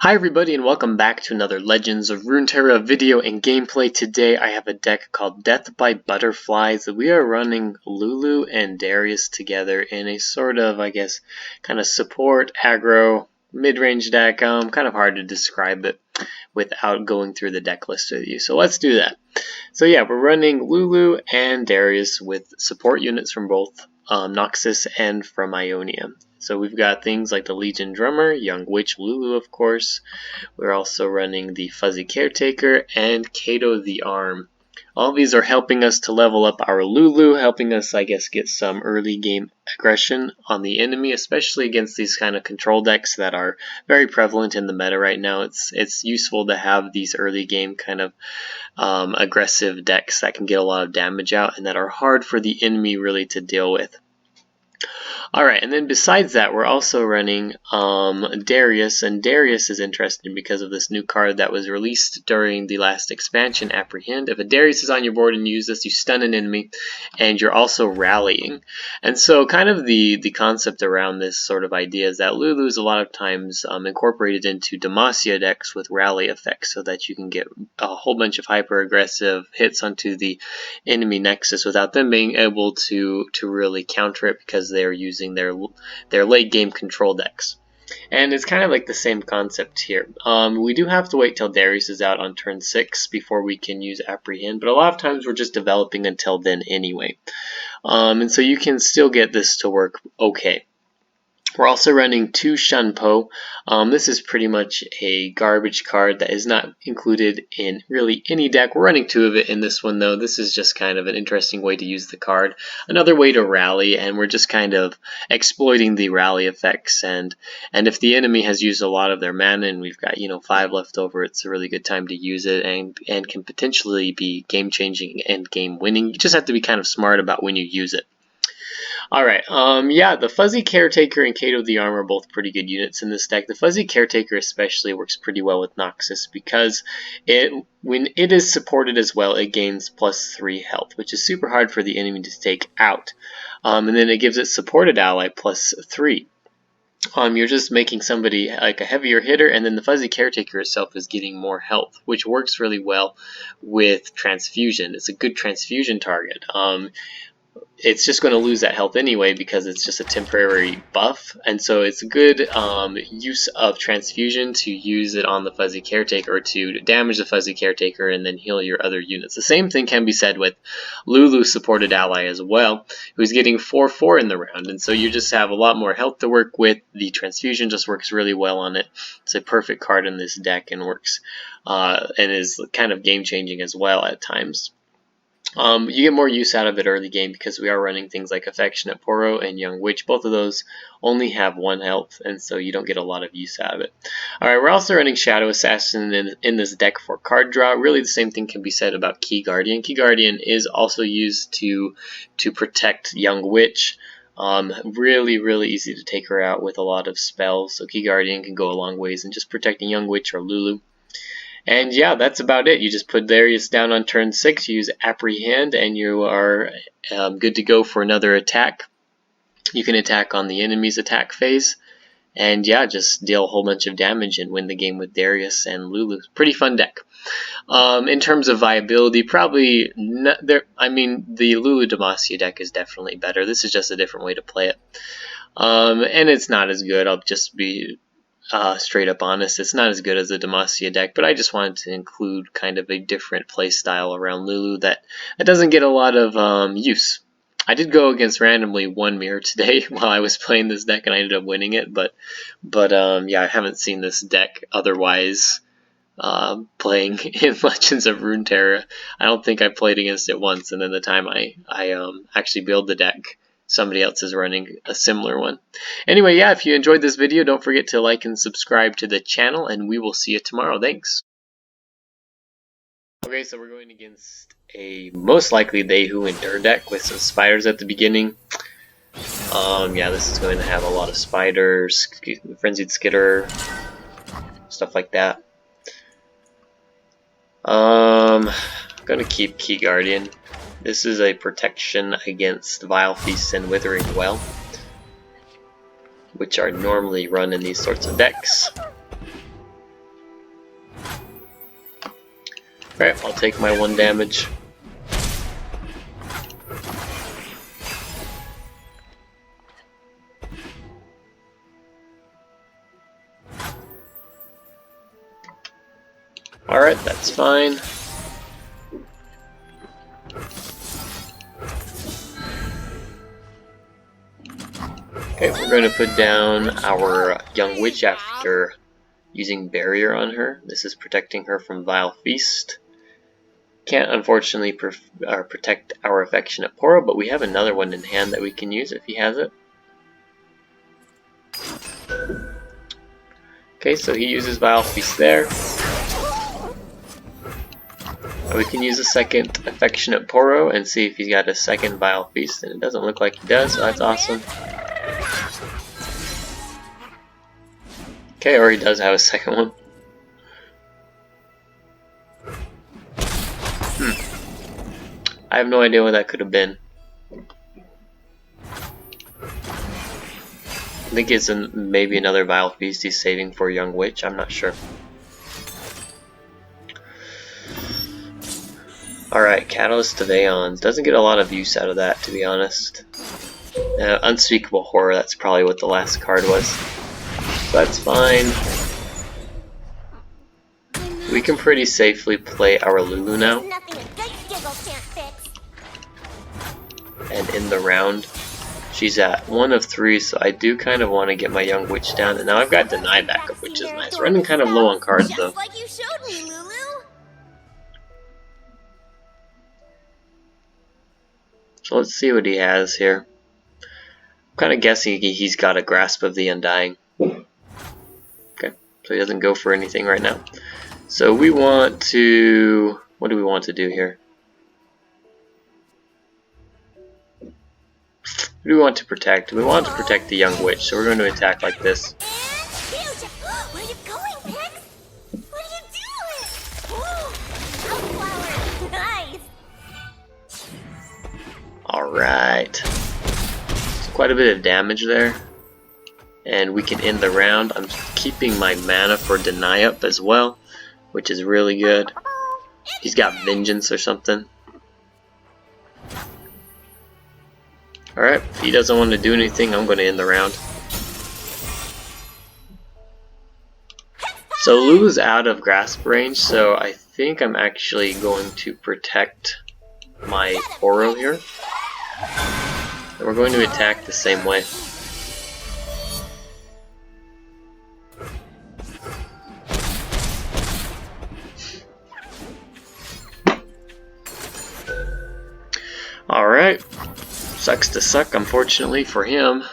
Hi everybody and welcome back to another Legends of Runeterra video and gameplay. Today I have a deck called Death by Butterflies. We are running Lulu and Darius together in a sort of, I guess, kind of support, aggro, mid-range deck. Kind of hard to describe it without going through the deck list with you. So let's do that. So yeah, we're running Lulu and Darius with support units from both Noxus and from Ionia. So we've got things like the Legion Drummer, Young Witch, Lulu of course. We're also running the Fuzzy Caretaker and Kato the Arm. All these are helping us to level up our Lulu, helping us, I guess, get some early game aggression on the enemy, especially against these kind of control decks that are very prevalent in the meta right now. It's useful to have these early game kind of aggressive decks that can get a lot of damage out and that are hard for the enemy really to deal with. Alright, and then besides that, we're also running Darius, and Darius is interesting because of this new card that was released during the last expansion, Apprehend. If a Darius is on your board and you use this, you stun an enemy, and you're also rallying. And so kind of the concept around this sort of idea is that Lulu is a lot of times incorporated into Demacia decks with rally effects so that you can get a whole bunch of hyper-aggressive hits onto the enemy nexus without them being able to really counter it because they're using their late game control decks. And it's kind of like the same concept here. We do have to wait till Darius is out on turn 6 before we can use Apprehend, but a lot of times we're just developing until then anyway. And so you can still get this to work okay. We're also running 2 Shunpo. This is pretty much a garbage card that is not included in really any deck. We're running 2 of it in this one though. This is just kind of an interesting way to use the card. Another way to rally, and we're just kind of exploiting the rally effects. And if the enemy has used a lot of their mana and we've got 5 left over, it's a really good time to use it and can potentially be game changing and game winning. You just have to be kind of smart about when you use it. Alright, yeah, the Fuzzy Caretaker and Kato the Arm are both pretty good units in this deck. The Fuzzy Caretaker especially works pretty well with Noxus because when it is supported as well, it gains +3 health, which is super hard for the enemy to take out. And then it gives it supported ally +3. You're just making somebody like a heavier hitter, and then the Fuzzy Caretaker itself is getting more health, which works really well with Transfusion. It's a good Transfusion target. It's just going to lose that health anyway because it's just a temporary buff, and so it's a good use of Transfusion to use it on the Fuzzy Caretaker to damage the Fuzzy Caretaker and then heal your other units. The same thing can be said with Lulu supported ally as well, who's getting 4/4 in the round, and so you just have a lot more health to work with. The Transfusion just works really well on it. It's a perfect card in this deck and works and is kind of game changing as well at times. You get more use out of it early game because we are running things like Affectionate Poro and Young Witch. Both of those only have 1 health, and so you don't get a lot of use out of it. Alright, we're also running Shadow Assassin in this deck for card draw. Really the same thing can be said about Key Guardian. Key Guardian is also used to protect Young Witch. Really easy to take her out with a lot of spells, so Key Guardian can go a long ways in just protecting Young Witch or Lulu. And yeah, that's about it. You just put Darius down on turn 6, you use Apprehend, and you are good to go for another attack. You can attack on the enemy's attack phase, and yeah, just deal a whole bunch of damage and win the game with Darius and Lulu. Pretty fun deck. In terms of viability, probably not there. I mean, the Lulu Demacia deck is definitely better. This is just a different way to play it, and it's not as good. I'll just be straight up honest, it's not as good as the Demacia deck, but I just wanted to include kind of a different play style around Lulu that doesn't get a lot of use. I did go against randomly 1 mirror today while I was playing this deck and I ended up winning it, but yeah, I haven't seen this deck otherwise playing in Legends of Runeterra. I don't think I played against it once, and then the time I actually build the deck, somebody else is running a similar one. Anyway, yeah, if you enjoyed this video, don't forget to like and subscribe to the channel, and we will see you tomorrow. Thanks. Okay, so we're going against a most likely Dehu and Dur deck with some spiders at the beginning. Yeah, this is going to have a lot of spiders, Frenzied Skitter, stuff like that. I'm going to keep Key Guardian. This is a protection against Vile Feast and Withering Well, which are normally run in these sorts of decks. Alright, I'll take my 1 damage. Alright, that's fine. Okay, we're going to put down our young witch after using barrier on her. This is protecting her from Vile Feast. Can't unfortunately protect our affectionate Poro, but we have another one in hand that we can use if he has it. Okay, so he uses Vile Feast there. We can use a second affectionate Poro and see if he's got a second Vile Feast, and it doesn't look like he does, so that's awesome. Okay, or he does have a second one. I have no idea what that could have been. I think it's maybe another Vile Feast he's saving for Young Witch, I'm not sure. Alright, Catalyst of Aeons. Doesn't get a lot of use out of that, to be honest. Unspeakable Horror, that's probably what the last card was. So that's fine. We can pretty safely play our Lulu now. And in the round, she's at 1 of 3, so I do kind of want to get my Young Witch down. And now I've got Deny backup, which is nice. Running kind of low on cards, though. Like you showed me, Lulu. So let's see what he has here. I'm kind of guessing he's got a Grasp of the Undying. Okay, so he doesn't go for anything right now. So we want to... what do we want to do here? Who do we want to protect? We want to protect the Young Witch, so we're going to attack like this. Where are you going, Pix? What are you doing? Flower. Nice. Alright. Quite a bit of damage there. And we can end the round. I'm keeping my mana for Deny up as well, which is really good. He's got Vengeance or something. Alright, if he doesn't want to do anything, I'm going to end the round. So Lulu's out of grasp range, so I think I'm actually going to protect my Oro here. And we're going to attack the same way. Alright. Sucks to suck, unfortunately, for him.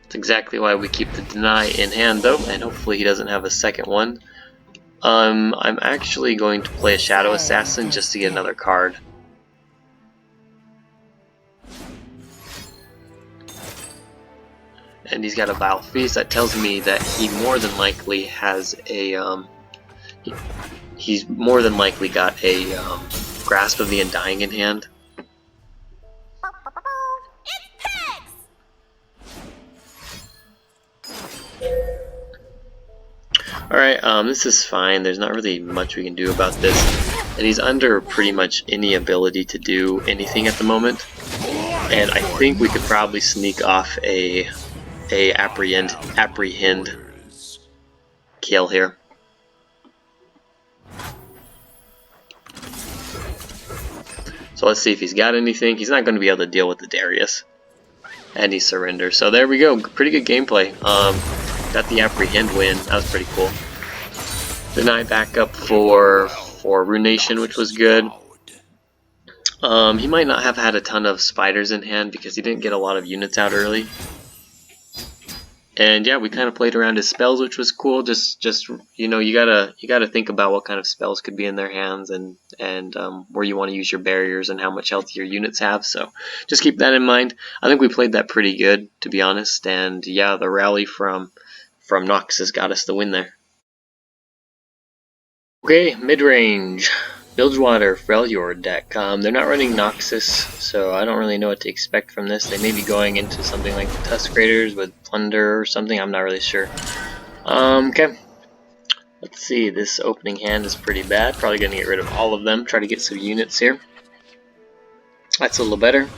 That's exactly why we keep the Deny in hand, though, and hopefully he doesn't have a second one. I'm actually going to play a Shadow Assassin just to get another card. And he's got a Vile Feast. That tells me that he more than likely has a he's more than likely got a Grasp of the Undying in hand. Alright, this is fine. There's not really much we can do about this. And he's under pretty much any ability to do anything at the moment. And I think we could probably sneak off a apprehend kill here. So let's see if he's got anything. He's not going to be able to deal with the Darius. And he surrenders. So there we go. Pretty good gameplay. Got the apprehend win. That was pretty cool. Deny backup for Ruination, which was good. He might not have had a ton of spiders in hand because he didn't get a lot of units out early. And yeah, we kind of played around his spells, which was cool. Just you know, you gotta think about what kind of spells could be in their hands and where you want to use your barriers and how much health your units have. So just keep that in mind. I think we played that pretty good, to be honest. And yeah, the rally from Noxus got us the win there. Okay, mid-range. Bilgewater Freljord deck. They're not running Noxus, so I don't really know what to expect from this. They may be going into something like the Tusk Raiders with Plunder or something. I'm not really sure. Okay. Let's see, this opening hand is pretty bad. Probably going to get rid of all of them. Try to get some units here. That's a little better.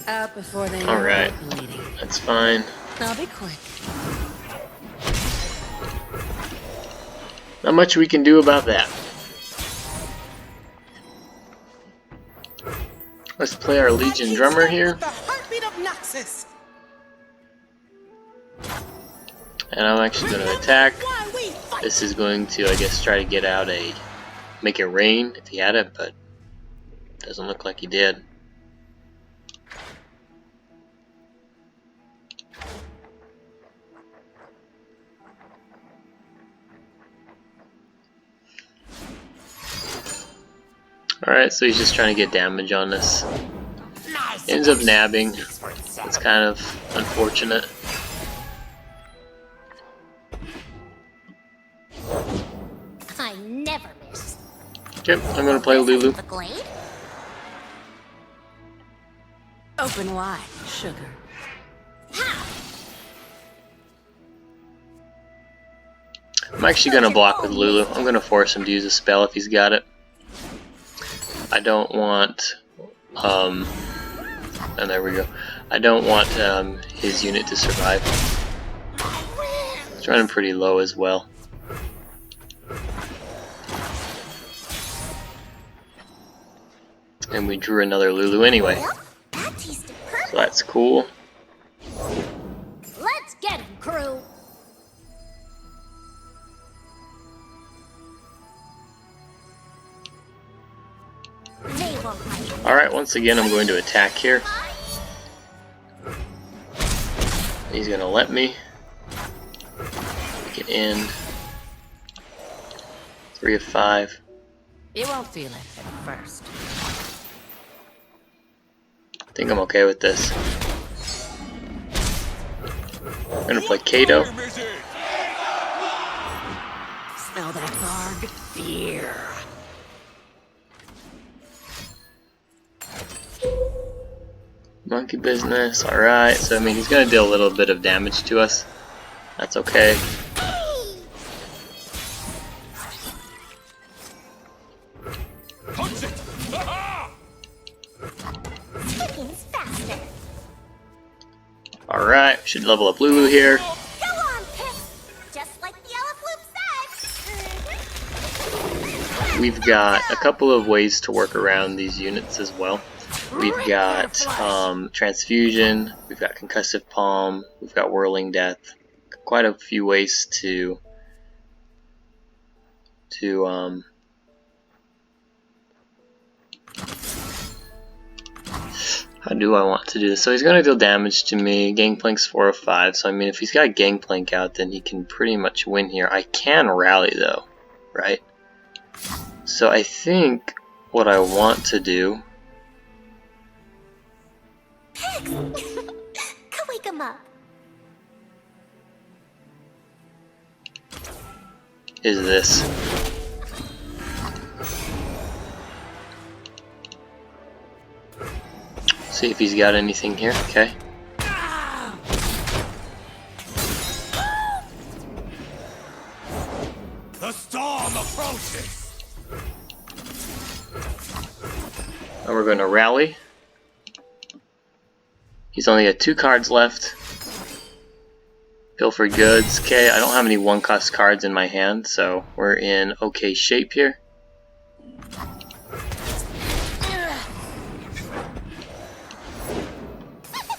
Out before they Alright, that's fine. I'll be quick. Not much we can do about that. Let's play our Legion drummer here. The heartbeat of Noxus. And I'm actually going to attack. This is going to, I guess, try to get out make it rain if he had it, but doesn't look like he did. Alright, so he's just trying to get damage on us. Ends up nabbing. It's kind of unfortunate. I never miss. Okay, I'm gonna play Lulu. Open wide, sugar. I'm actually gonna block with Lulu. I'm gonna force him to use a spell if he's got it. I don't want, and there we go. I don't want his unit to survive. It's running pretty low as well. And we drew another Lulu anyway. So that's cool. Let's get him, crew. Alright, once again I'm going to attack here. He's gonna let me. Get in. 3 of 5. You won't feel it at first. I think I'm okay with this. I'm gonna play Kato. Smell that barg? Fear. Monkey business, alright. So, I mean, he's gonna deal a little bit of damage to us. That's okay. Alright, should level up Lulu here. Go on, Pip. Just like the Yellow said. We've got a couple of ways to work around these units as well. We've got Transfusion, we've got Concussive Palm, we've got Whirling Death. Quite a few ways to how do I want to do this? So he's going to deal damage to me. Gangplank's 4 of 5, so I mean if he's got Gangplank out then he can pretty much win here. I can rally though, right? So I think what I want to do Go wake him up. is this. See if he's got anything here. Okay. The storm approaches. Now we're going to rally. He's only got 2 cards left. Pilfered Goods. Okay, I don't have any 1-cost cards in my hand, so we're in okay shape here.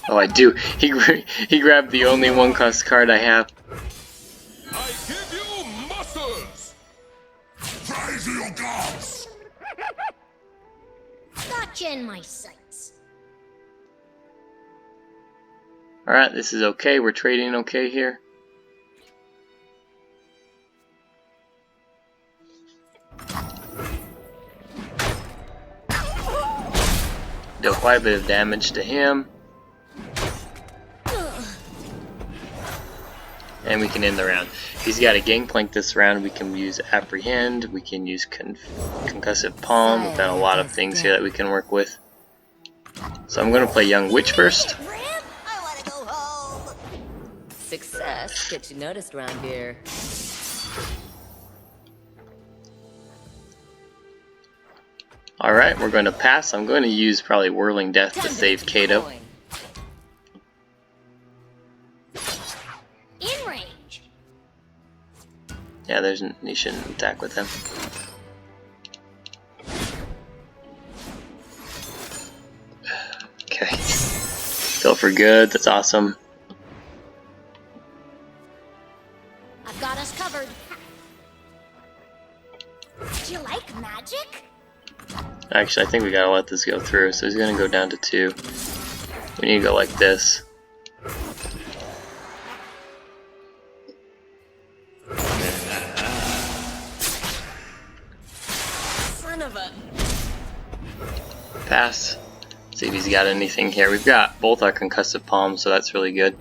Oh, I do. He grabbed the only 1-cost card I have. I give you muscles. Praise your gods. Gotcha in my sights. Alright, this is okay. We're trading okay here. Deal quite a bit of damage to him. And we can end the round. If he's got a Gangplank this round, we can use Apprehend, we can use Concussive Palm. We've got a lot of things here that we can work with. So I'm going to play Young Witch first. I wanna go home. Success gets you noticed around here. Alright, we're going to pass. I'm going to use probably Whirling Death to save Kato. In range. Yeah, you shouldn't attack with him. Okay. Go for good, that's awesome. I've got us covered. Do you like magic? Actually, I think we gotta let this go through, so he's gonna go down to 2. We need to go like this. Son of a... Pass. See if he's got anything here. We've got both our concussive palms, so that's really good.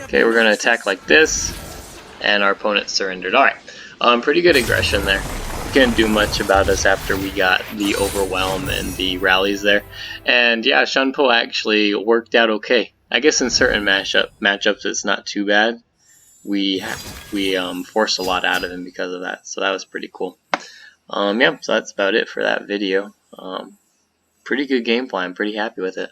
Okay, we're gonna attack like this, and our opponent surrendered. Alright, pretty good aggression there. Couldn't do much about us after we got the overwhelm and the rallies there. And yeah, Shunpo actually worked out okay. I guess in certain matchups it's not too bad. We forced a lot out of him because of that, so that was pretty cool. Yeah, so that's about it for that video. Pretty good gameplay. I'm pretty happy with it.